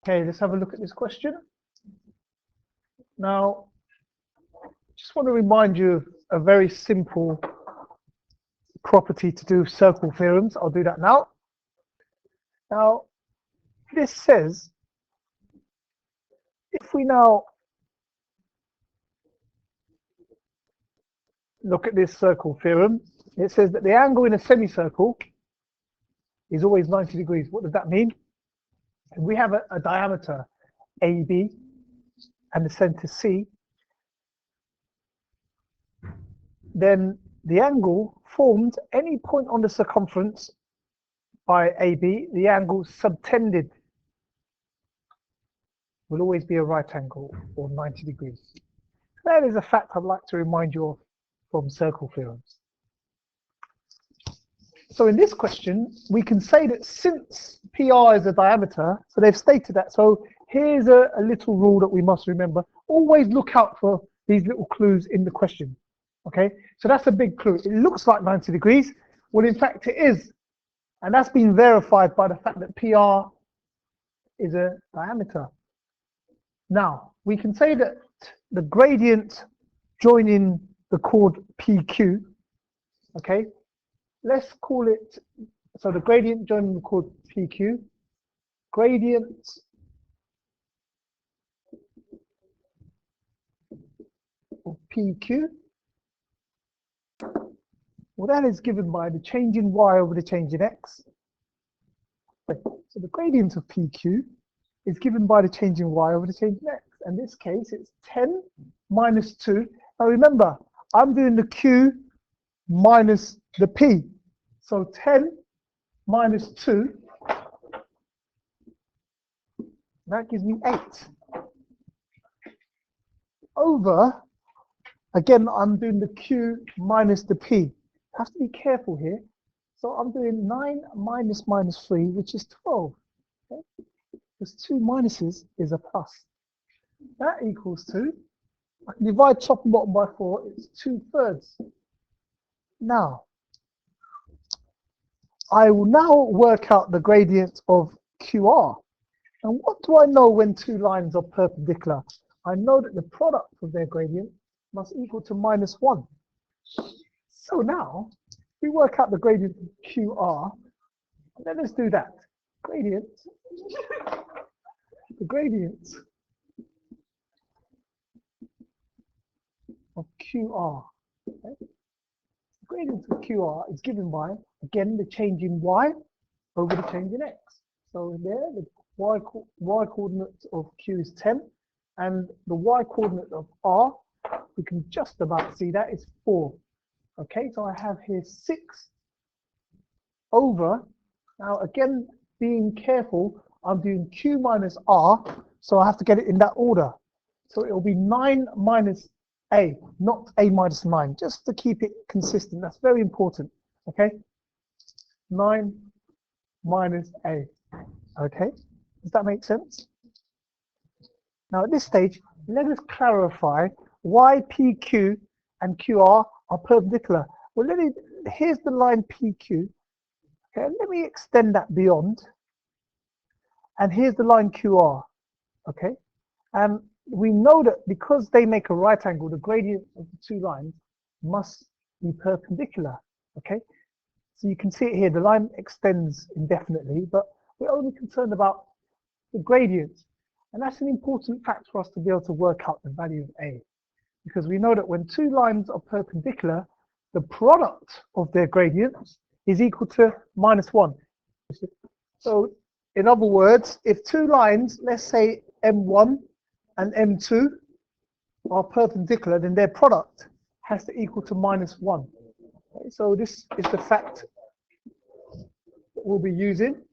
Okay, let's have a look at this question. Now, just want to remind you of a very simple property to do circle theorems. I'll do that now. Now, this says, if we now look at this circle theorem, it says that the angle in a semicircle is always 90 degrees. What does that mean? If we have a diameter AB and the center C, then the angle formed any point on the circumference by AB, the angle subtended will always be a right angle or 90 degrees. That is a fact I'd like to remind you of from circle theorems. So in this question, we can say that since PR is a diameter, so they've stated that. So here's a little rule that we must remember. Always look out for these little clues in the question. Okay, so that's a big clue. It looks like 90 degrees. Well, in fact, it is. And that's been verified by the fact that PR is a diameter. Now, we can say that the gradient joining the chord PQ, okay, let's call it, so the gradient joining the chord PQ, gradient of PQ, well, that is given by the change in y over the change in x. So the gradient of PQ is given by the change in y over the change in x. In this case, it's 10 minus 2. Now remember, I'm doing the q minus the p. So 10 minus 2, that gives me 8. Over, again, I'm doing the q minus the p. I have to be careful here. So I'm doing 9 minus minus 3, which is 12. Okay? Because 2 minuses is a plus. That equals 2. I can divide top and bottom by 4. It's 2/3. Now, I will now work out the gradient of QR. And what do I know when two lines are perpendicular? I know that the product of their gradient must equal to -1. So now, we work out the gradient of QR. And then let's do that. Gradient. The gradient of QR. Okay? The gradient of QR is given by, again, the change in y over the change in x. So there, the y coordinate of Q is 10, and the y coordinate of R, we can just about see that is 4. Okay, so I have here 6 over, now again, being careful, I'm doing Q minus R, so I have to get it in that order. So it will be 9 minus A, not A minus 9, just to keep it consistent. That's very important, okay? 9 minus A, okay? Does that make sense? Now at this stage, let us clarify why PQ and QR are perpendicular. Well, here's the line PQ. Okay, let me extend that beyond. And here's the line QR. Okay, and we know that because they make a right angle, the gradient of the two lines must be perpendicular. Okay, so you can see it here. The line extends indefinitely, but we're only concerned about the gradient, and that's an important fact for us to be able to work out the value of A, because we know that when two lines are perpendicular, the product of their gradients is equal to -1. So in other words, if two lines, let's say M1 and M2 are perpendicular, then their product has to equal to -1. Okay, so this is the fact that we'll be using.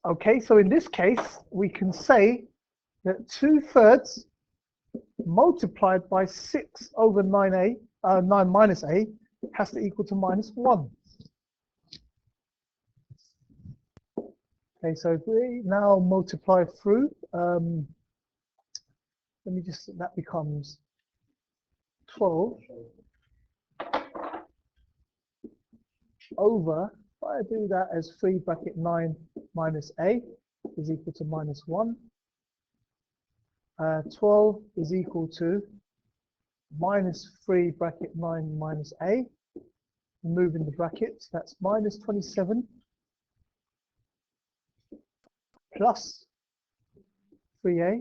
Okay, so in this case, we can say that 2/3 multiplied by 6 over 9 minus A has to equal to -1. Okay, so if we now multiply through, let me just, that becomes 12 over, if I do that as 3 bracket 9 minus A, is equal to minus 1. 12 is equal to minus 3 bracket 9 minus a. Removing the brackets, that's minus 27 plus 3a.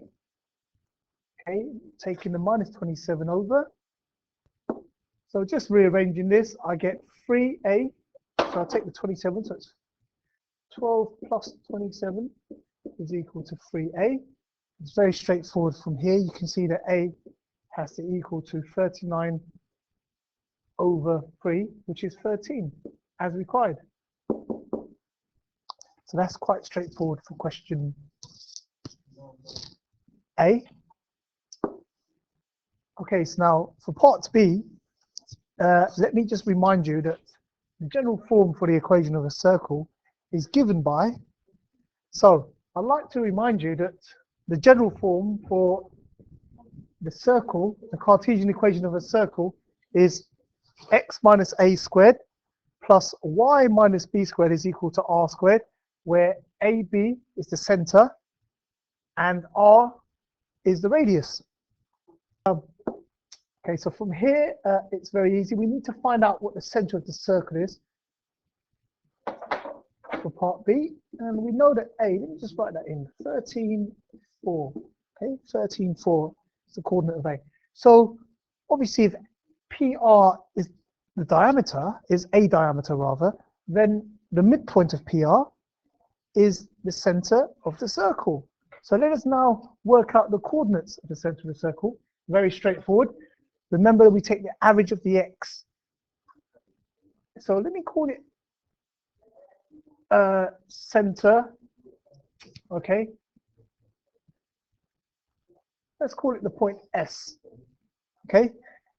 Okay, taking the minus 27 over. So just rearranging this, I get 3a. So I'll take the 27, so it's 12 plus 27 is equal to 3a. It's very straightforward from here. You can see that a has to equal to 39 over 3, which is 13, as required. So that's quite straightforward for question A. Okay, so now for part B, let me just remind you that the general form for the equation of a circle is given by, so I'd like to remind you that the general form for the circle, the Cartesian equation of a circle, is x minus a squared plus y minus b squared is equal to r squared, where AB is the center and r is the radius. Okay, so from here, it's very easy. We need to find out what the center of the circle is for part B. And we know that A, let me just write that in, 13, 4. Okay, 13, 4 is the coordinate of A. So obviously if PR is the diameter, is a diameter rather, then the midpoint of PR is the center of the circle. So let us now work out the coordinates of the center of the circle. Very straightforward. Remember that we take the average of the x. So let me call it center. Okay. Let's call it the point S. Okay.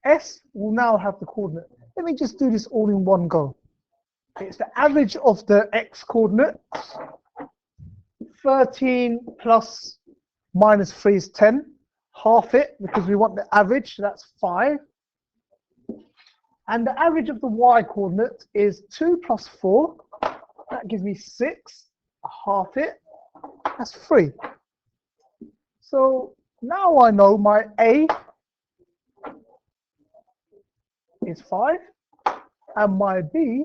S will now have the coordinate. Let me just do this all in one go. It's the average of the x coordinate. 13 plus minus 3 is 10. Half it because we want the average, so that's 5. And the average of the y coordinate is 2 plus 4. That gives me 6. Half it, that's 3. So now I know my A is 5 and my B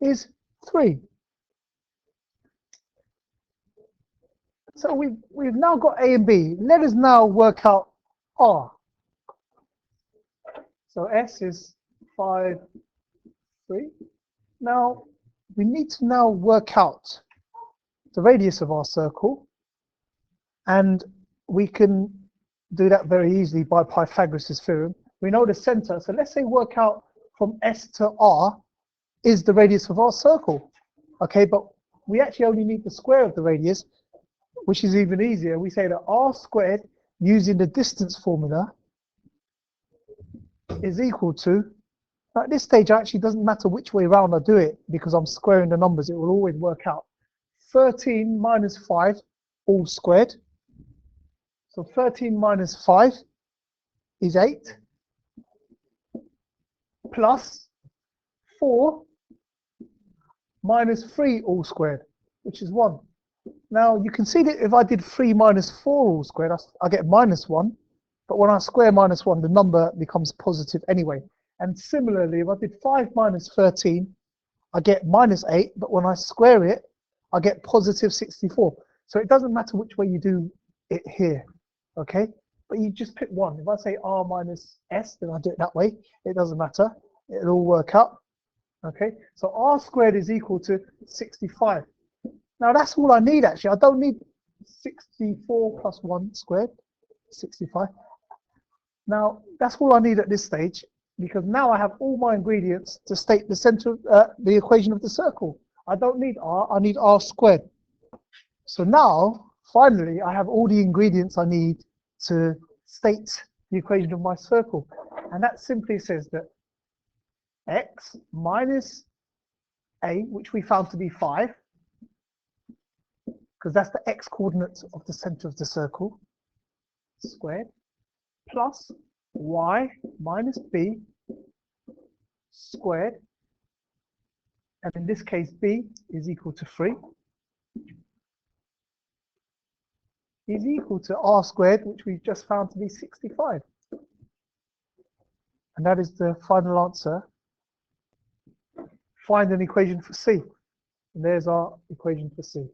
is 3. So we've now got A and B. Let us now work out R. So S is 5, 3. Now we need to now work out the radius of our circle, and we can do that very easily by Pythagoras' theorem. We know the center, so let's say work out from S to R is the radius of our circle. Okay, but we actually only need the square of the radius, which is even easier. We say that r squared using the distance formula is equal to, at this stage it actually doesn't matter which way around I do it because I'm squaring the numbers, it will always work out. 13 minus 5 all squared. So 13 minus 5 is 8 plus 4 minus 3 all squared, which is 1. Now you can see that if I did 3 minus 4 all squared, I get minus 1. But when I square minus 1, the number becomes positive anyway. And similarly, if I did 5 minus 13, I get minus 8. But when I square it, I get positive 64. So it doesn't matter which way you do it here. Okay? But you just pick one. If I say r minus s, then I do it that way. It doesn't matter. It'll all work out. Okay? So r squared is equal to 65. Now that's all I need actually. I don't need 64 plus 1 squared, 65. Now that's all I need at this stage because now I have all my ingredients to state the center, the equation of the circle. I don't need r, I need r squared. So now, finally, I have all the ingredients I need to state the equation of my circle. And that simply says that x minus a, which we found to be 5, because that's the x coordinate of the center of the circle, squared, plus y minus b squared, and in this case b is equal to 3, is equal to r squared, which we've just found to be 65. And that is the final answer. Find an equation for C. And there's our equation for C.